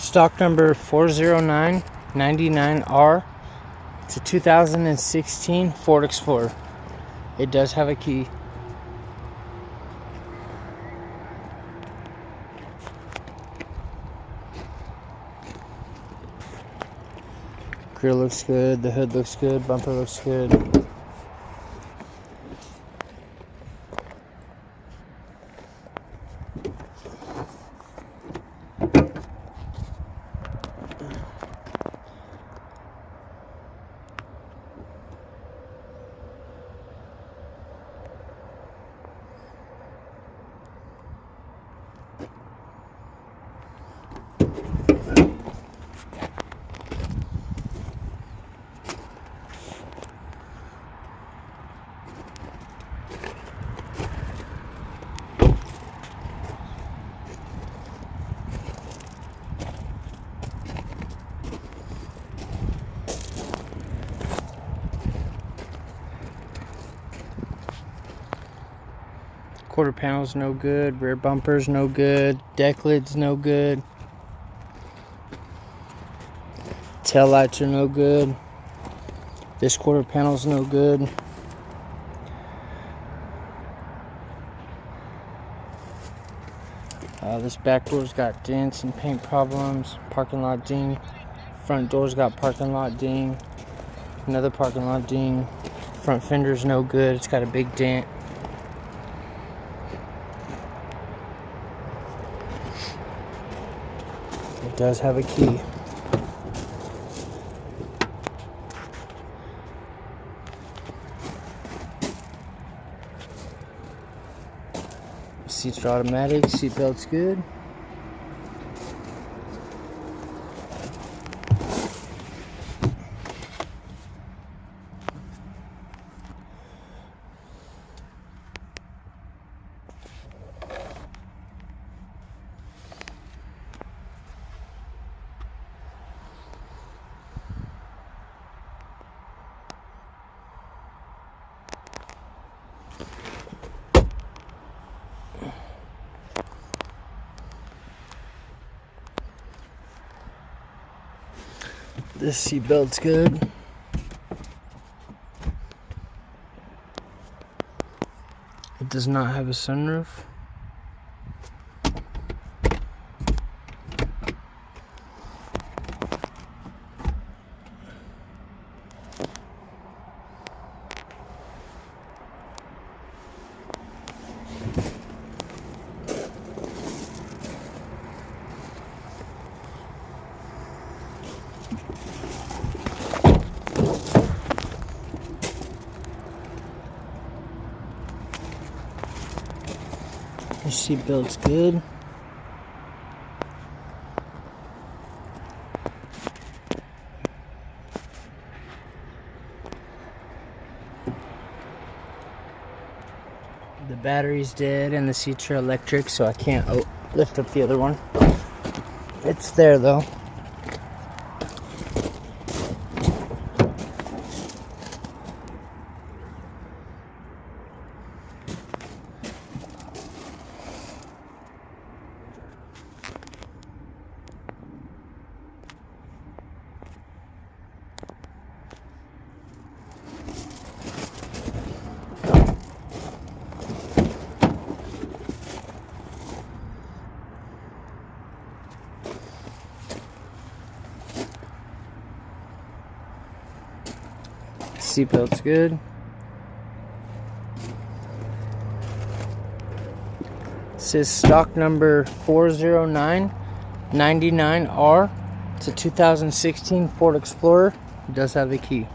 Stock number 40999R. It's a 2016 Ford Explorer. It does have a key. Grill looks good, the hood looks good, bumper looks good. Quarter panel's no good, rear bumper's no good, deck lid's no good, tail lights are no good, this quarter panel's no good. This back door's got dents and paint problems, parking lot ding, front door's got parking lot ding, another parking lot ding, front fender's no good, it's got a big dent. It does have a key. Seats are automatic, seat belt's good. This seat belt's good. It does not have a sunroof. The seat belt's good. The battery's dead and the seats are electric, so I can't lift up the other one. It's there though. Seatbelt's good. It says stock number 40999R. It's a 2016 Ford Explorer. It does have a key.